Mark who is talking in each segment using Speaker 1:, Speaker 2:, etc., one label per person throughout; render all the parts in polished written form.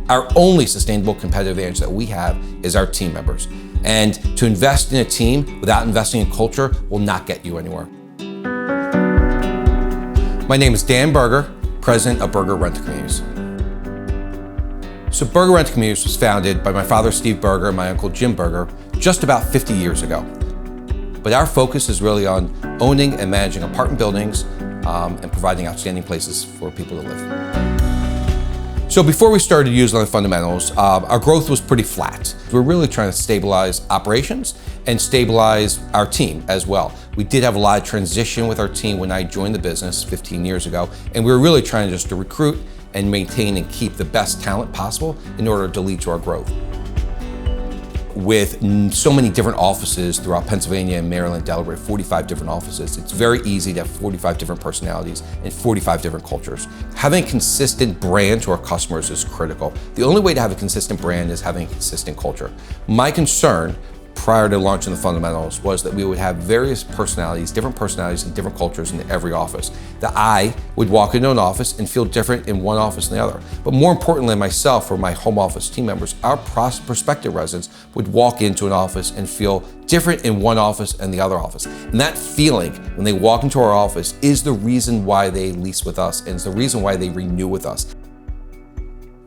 Speaker 1: Our only sustainable competitive advantage that we have is our team members. And to invest in a team without investing in culture will not get you anywhere. My name is Dan Berger, president of Berger Rental Communities. So Berger Rental Communities was founded by my father, Steve Berger, and my uncle, Jim Berger, just about 50 years ago. But our focus is really on owning and managing apartment buildings and providing outstanding places for people to live. So before we started using the fundamentals, our growth was pretty flat. We're really trying to stabilize operations and stabilize our team as well. We did have a lot of transition with our team when I joined the business 15 years ago, and we were really trying just to recruit and maintain and keep the best talent possible in order to lead to our growth. With so many different offices throughout Pennsylvania and Maryland, Delaware, 45 different offices, it's very easy to have 45 different personalities and 45 different cultures. Having a consistent brand to our customers is critical. The only way to have a consistent brand is having a consistent culture. My concern prior to launching the fundamentals was that we would have various personalities, different personalities and different cultures in every office. That I would walk into an office and feel different in one office than the other. But more importantly, myself or my home office team members, our prospective residents would walk into an office and feel different in one office and the other office. And that feeling when they walk into our office is the reason why they lease with us and it's the reason why they renew with us.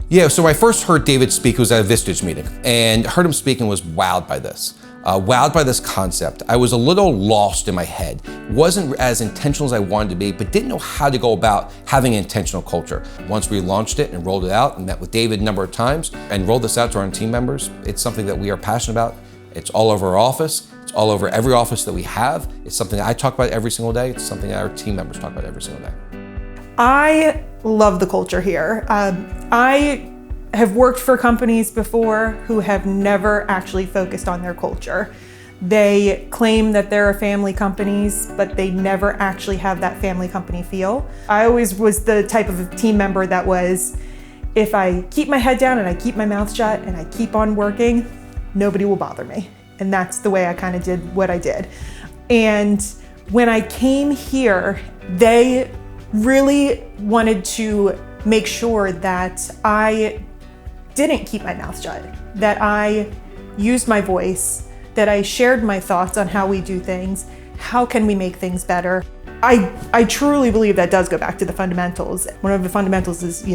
Speaker 1: Yeah, so I first heard David speak, it was at a Vistage meeting, and heard him speak and was wowed by this. Wowed by this concept. I was a little lost in my head. Wasn't as intentional as I wanted to be, but didn't know how to go about having an intentional culture. Once we launched it and rolled it out and met with David a number of times and rolled this out to our team members, it's something that we are passionate about. It's all over our office. It's all over every office that we have. It's something that I talk about every single day. It's something that our team members talk about every single day.
Speaker 2: I love the culture here. I have worked for companies before who have never actually focused on their culture. They claim that they're family companies, but they never actually have that family company feel. I always was the type of team member that was, if I keep my head down and I keep my mouth shut and I keep on working, nobody will bother me. And that's the way I kind of did what I did. And when I came here, they really wanted to make sure that I didn't keep my mouth shut, that I used my voice, that I shared my thoughts on how we do things, how can we make things better. I truly believe that does go back to the fundamentals. One of the fundamentals is,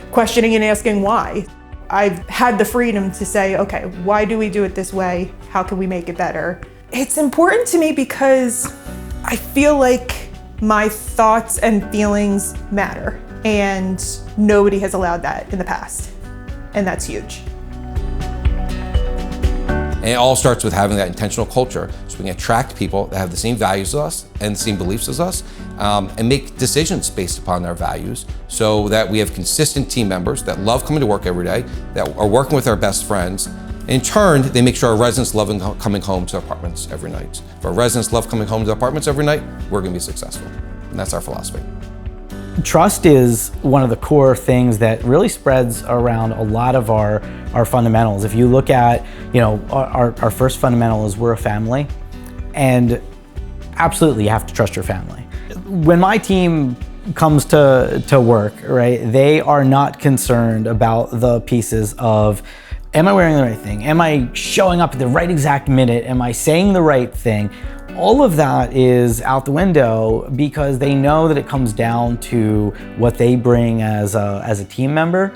Speaker 2: questioning and asking why. I've had the freedom to say, okay, why do we do it this way? How can we make it better? It's important to me because I feel like my thoughts and feelings matter, and nobody has allowed that in the past, and that's huge.
Speaker 1: And it all starts with having that intentional culture so we can attract people that have the same values as us and the same beliefs as us and make decisions based upon our values so that we have consistent team members that love coming to work every day, that are working with our best friends. In turn, they make sure our residents love coming home to apartments every night. If our residents love coming home to apartments every night, we're gonna be successful. And that's our philosophy.
Speaker 3: Trust is one of the core things that really spreads around a lot of our fundamentals. If you look at, our first fundamental is we're a family, and absolutely you have to trust your family. When my team comes to work, right, they are not concerned about the pieces of, am I wearing the right thing? Am I showing up at the right exact minute? Am I saying the right thing? All of that is out the window because they know that it comes down to what they bring as a team member.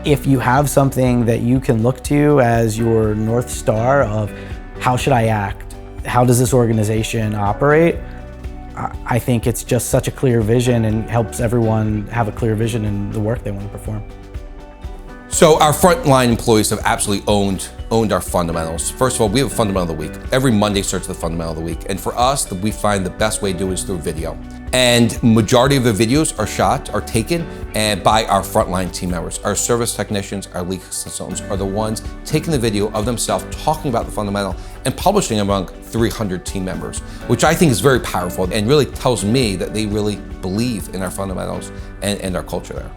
Speaker 3: If you have something that you can look to as your North Star of how should I act? How does this organization operate? I think it's just such a clear vision and helps everyone have a clear vision in the work they want to perform.
Speaker 1: So our frontline employees have absolutely owned our fundamentals. First of all, we have a fundamental of the week. Every Monday starts the fundamental of the week. And for us, we find the best way to do it is through video. And majority of the videos are taken by our frontline team members. Our service technicians, our legal consultants are the ones taking the video of themselves talking about the fundamental and publishing among 300 team members, which I think is very powerful and really tells me that they really believe in our fundamentals and our culture there.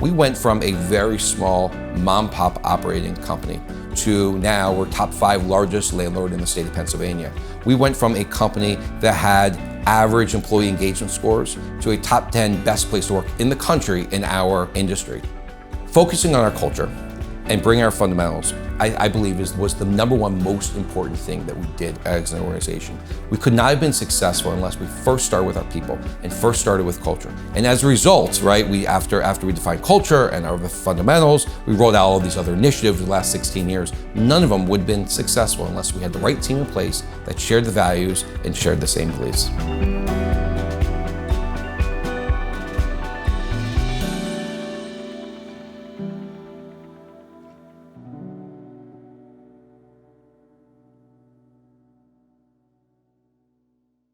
Speaker 1: We went from a very small mom-pop operating company to now we're top 5 largest landlord in the state of Pennsylvania. We went from a company that had average employee engagement scores to a top 10 best place to work in the country in our industry. Focusing on our culture and bringing our fundamentals, I believe was the number one most important thing that we did as an organization. We could not have been successful unless we first started with our people and first started with culture. And as a result, right, after we defined culture and our fundamentals, we rolled out all these other initiatives in the last 16 years. None of them would have been successful unless we had the right team in place that shared the values and shared the same beliefs.